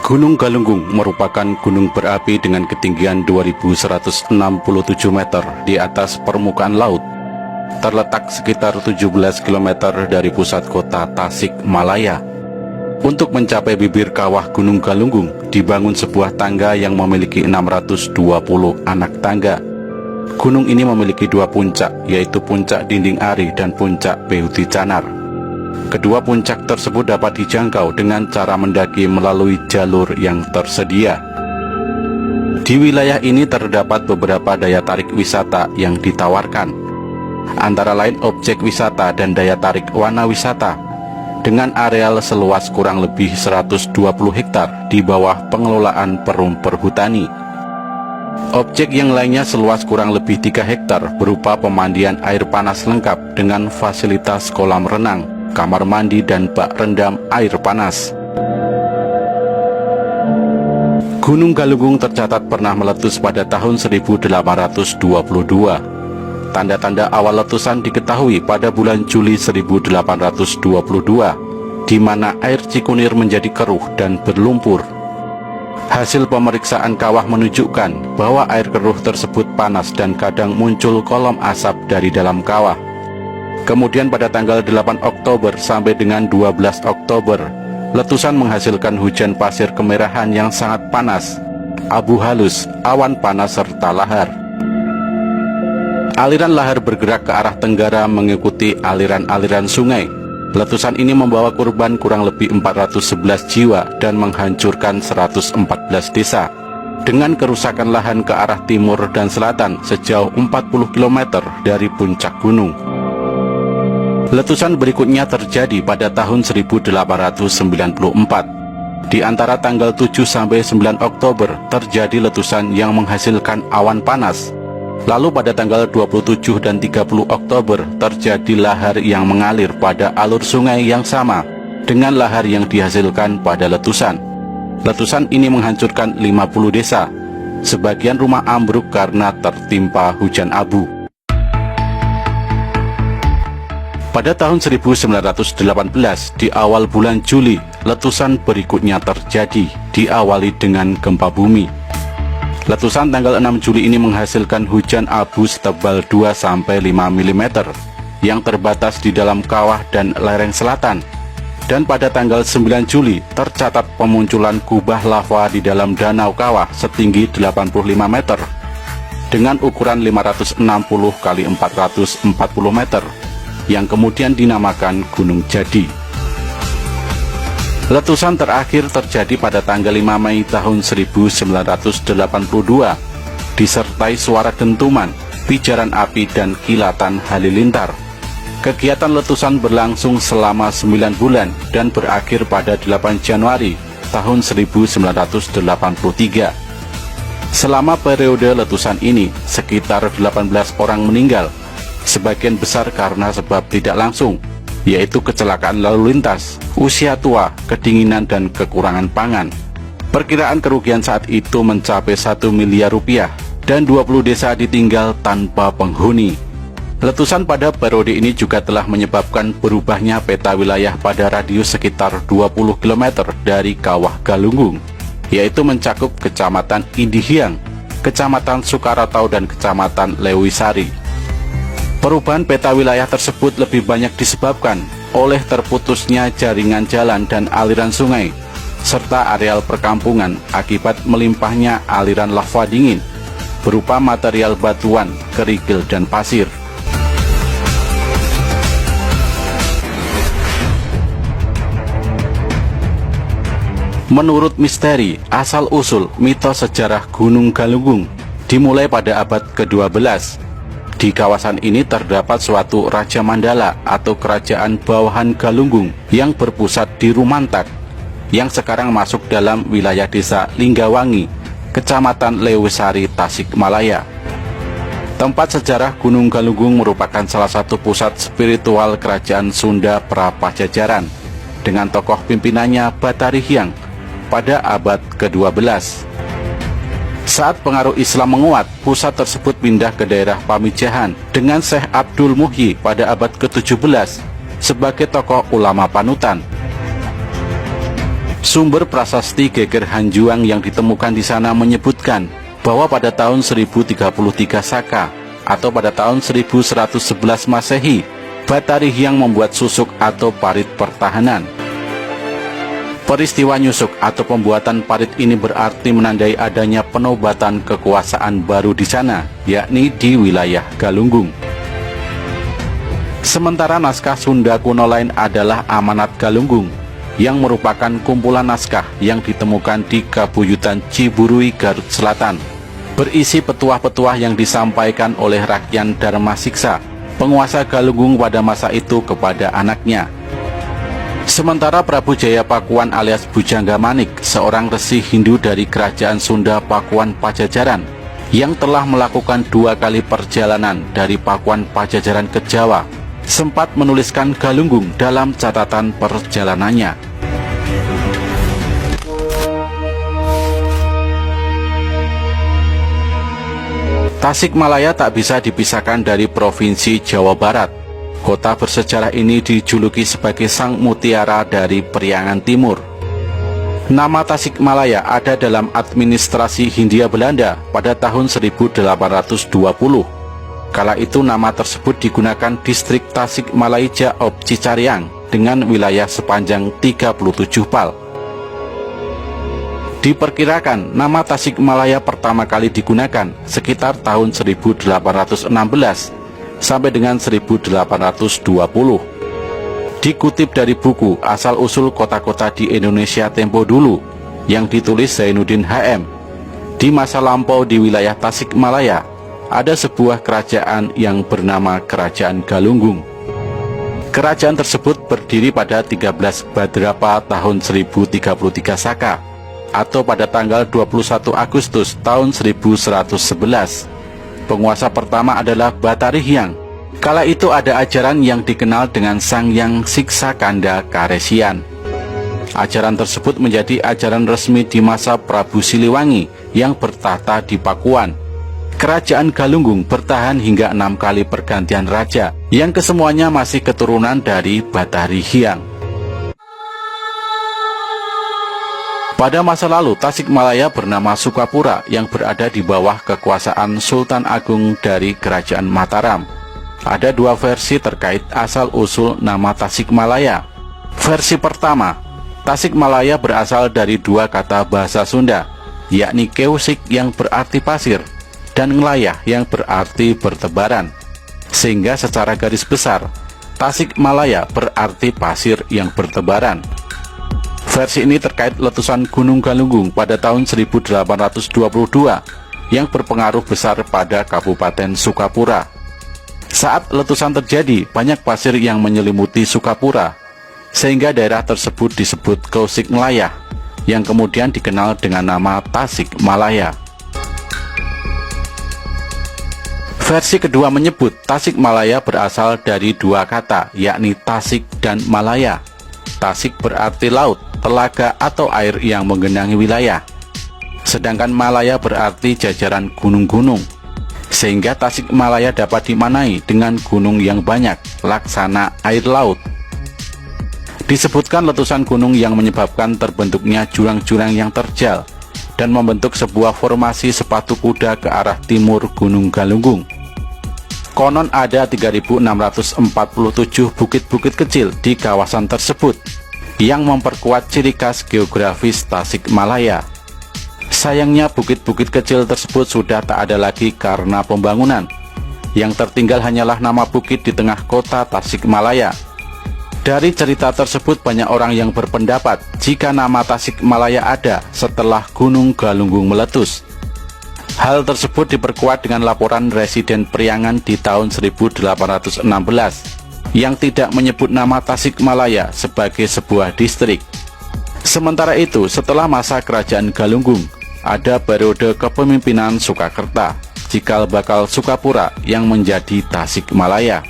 Gunung Galunggung merupakan gunung berapi dengan ketinggian 2167 meter di atas permukaan laut. Terletak sekitar 17 km dari pusat kota Tasikmalaya. Untuk mencapai bibir kawah Gunung Galunggung, dibangun sebuah tangga yang memiliki 620 anak tangga. Gunung ini memiliki dua puncak, yaitu puncak Dinding Ari dan puncak Behuti Canar. Kedua puncak tersebut dapat dijangkau dengan cara mendaki melalui jalur yang tersedia. Di wilayah ini terdapat beberapa daya tarik wisata yang ditawarkan, antara lain objek wisata dan daya tarik wana wisata, dengan areal seluas kurang lebih 120 hektar di bawah pengelolaan Perum Perhutani. Objek yang lainnya seluas kurang lebih 3 hektar berupa pemandian air panas lengkap dengan fasilitas kolam renang, kamar mandi, dan bak rendam air panas. Gunung Galunggung tercatat pernah meletus pada tahun 1822. Tanda-tanda awal letusan diketahui pada bulan Juli 1822, di mana air Cikunir menjadi keruh dan berlumpur. Hasil pemeriksaan kawah menunjukkan bahwa air keruh tersebut panas dan kadang muncul kolom asap dari dalam kawah. Kemudian pada tanggal 8 Oktober sampai dengan 12 Oktober, letusan menghasilkan hujan pasir kemerahan yang sangat panas, abu halus, awan panas, serta lahar. Aliran lahar bergerak ke arah tenggara mengikuti aliran-aliran sungai. Letusan ini membawa korban kurang lebih 411 jiwa dan menghancurkan 114 desa, dengan kerusakan lahan ke arah timur dan selatan sejauh 40 km dari puncak gunung. Letusan berikutnya terjadi pada tahun 1894. Di antara tanggal 7 sampai 9 Oktober terjadi letusan yang menghasilkan awan panas. Lalu pada tanggal 27 dan 30 Oktober terjadi lahar yang mengalir pada alur sungai yang sama dengan lahar yang dihasilkan pada letusan. Letusan ini menghancurkan 50 desa. Sebagian rumah ambruk karena tertimpa hujan abu. Pada tahun 1918, di awal bulan Juli, letusan berikutnya terjadi, diawali dengan gempa bumi. Letusan tanggal 6 Juli ini menghasilkan hujan abu setebal 2-5 mm yang terbatas di dalam kawah dan lereng selatan. Dan pada tanggal 9 Juli tercatat pemunculan kubah lava di dalam danau kawah setinggi 85 meter dengan ukuran 560 x 440 meter yang kemudian dinamakan Gunung Jadi. Letusan terakhir terjadi pada tanggal 5 Mei tahun 1982, disertai suara dentuman, pijaran api, dan kilatan halilintar. Kegiatan letusan berlangsung selama 9 bulan dan berakhir pada 8 Januari tahun 1983. Selama periode letusan ini, sekitar 18 orang meninggal, sebagian besar karena sebab tidak langsung, yaitu kecelakaan lalu lintas, usia tua, kedinginan, dan kekurangan pangan. Perkiraan kerugian saat itu mencapai 1 miliar rupiah dan 20 desa ditinggal tanpa penghuni. Letusan pada periode ini juga telah menyebabkan berubahnya peta wilayah pada radius sekitar 20 km dari Kawah Galunggung, yaitu mencakup Kecamatan Indihiang, Kecamatan Sukaratau, dan Kecamatan Lewisari. Perubahan peta wilayah tersebut lebih banyak disebabkan oleh terputusnya jaringan jalan dan aliran sungai, serta areal perkampungan akibat melimpahnya aliran lava dingin berupa material batuan, kerikil, dan pasir. Menurut misteri, asal-usul mitos sejarah Gunung Galunggung dimulai pada abad ke-12. Di kawasan ini terdapat suatu Raja Mandala atau kerajaan bawahan Galunggung yang berpusat di Rumantak, yang sekarang masuk dalam wilayah desa Linggawangi, Kecamatan Lewisari, Tasikmalaya. Tempat sejarah Gunung Galunggung merupakan salah satu pusat spiritual kerajaan Sunda Prapajajaran, dengan tokoh pimpinannya Batari Hyang pada abad ke-12. Saat pengaruh Islam menguat, pusat tersebut pindah ke daerah Pamijahan dengan Syekh Abdul Muhyi pada abad ke-17 sebagai tokoh ulama panutan. Sumber prasasti Geger Hanjuang yang ditemukan di sana menyebutkan bahwa pada tahun 1033 Saka atau pada tahun 1111 Masehi, Batari Hyang membuat susuk atau parit pertahanan. Peristiwa nyusuk atau pembuatan parit ini berarti menandai adanya penobatan kekuasaan baru di sana, yakni di wilayah Galunggung. Sementara naskah Sunda kuno lain adalah Amanat Galunggung, yang merupakan kumpulan naskah yang ditemukan di Kabuyutan Ciburui, Garut Selatan, berisi petuah-petuah yang disampaikan oleh Rakyan Dharma Siksa, penguasa Galunggung pada masa itu kepada anaknya. Sementara Prabu Jaya Pakuan alias Bujangga Manik, seorang resi Hindu dari kerajaan Sunda Pakuan Pajajaran, yang telah melakukan 2 kali perjalanan dari Pakuan Pajajaran ke Jawa, sempat menuliskan Galunggung dalam catatan perjalanannya. Tasikmalaya tak bisa dipisahkan dari Provinsi Jawa Barat. Kota bersejarah ini dijuluki sebagai Sang Mutiara dari Priangan Timur. Nama Tasikmalaya ada dalam administrasi Hindia Belanda pada tahun 1820. Kala itu nama tersebut digunakan distrik Tasikmalaya of Cicariang dengan wilayah sepanjang 37 pal. Diperkirakan nama Tasikmalaya pertama kali digunakan sekitar tahun 1816 sampai dengan 1820. Dikutip dari buku Asal-Usul Kota-Kota di Indonesia Tempo Dulu yang ditulis Zainuddin HM, di masa lampau di wilayah Tasikmalaya ada sebuah kerajaan yang bernama Kerajaan Galunggung. Kerajaan tersebut berdiri pada 13 Badrapa tahun 1033 Saka atau pada tanggal 21 Agustus tahun 1111. Penguasa pertama adalah Batari Hyang. Kala itu ada ajaran yang dikenal dengan Sangyang Siksakanda Karesian. Ajaran tersebut menjadi ajaran resmi di masa Prabu Siliwangi yang bertahta di Pakuan. Kerajaan Galunggung bertahan hingga 6 kali pergantian raja, yang kesemuanya masih keturunan dari Batari Hyang. Pada masa lalu, Tasikmalaya bernama Sukapura yang berada di bawah kekuasaan Sultan Agung dari Kerajaan Mataram. Ada 2 versi terkait asal-usul nama Tasikmalaya. Versi pertama, Tasikmalaya berasal dari 2 kata bahasa Sunda, yakni keusik yang berarti pasir dan ngelayah yang berarti bertebaran. Sehingga secara garis besar, Tasikmalaya berarti pasir yang bertebaran. Versi ini terkait letusan Gunung Galunggung pada tahun 1822 yang berpengaruh besar pada Kabupaten Sukapura. Saat letusan terjadi, banyak pasir yang menyelimuti Sukapura, sehingga daerah tersebut disebut Keusik Ngelayah, yang kemudian dikenal dengan nama Tasikmalaya. Versi kedua menyebut Tasikmalaya berasal dari 2 kata, yakni Tasik dan Malaya. Tasik berarti laut, telaga atau air yang menggenangi wilayah. Sedangkan Malaya berarti jajaran gunung-gunung. Sehingga Tasikmalaya dapat dimaknai dengan gunung yang banyak, laksana air laut. Disebutkan letusan gunung yang menyebabkan terbentuknya jurang-jurang yang terjal dan membentuk sebuah formasi sepatu kuda ke arah timur Gunung Galunggung. Konon ada 3.647 bukit-bukit kecil di kawasan tersebut yang memperkuat ciri khas geografis Tasikmalaya. Sayangnya bukit-bukit kecil tersebut sudah tak ada lagi karena pembangunan. Yang tertinggal hanyalah nama bukit di tengah kota Tasikmalaya. Dari cerita tersebut banyak orang yang berpendapat jika nama Tasikmalaya ada setelah Gunung Galunggung meletus. Hal tersebut diperkuat dengan laporan residen Priangan di tahun 1816 yang tidak menyebut nama Tasikmalaya sebagai sebuah distrik. Sementara itu, setelah masa kerajaan Galunggung, ada periode kepemimpinan Sukakerta, cikal bakal Sukapura yang menjadi Tasikmalaya.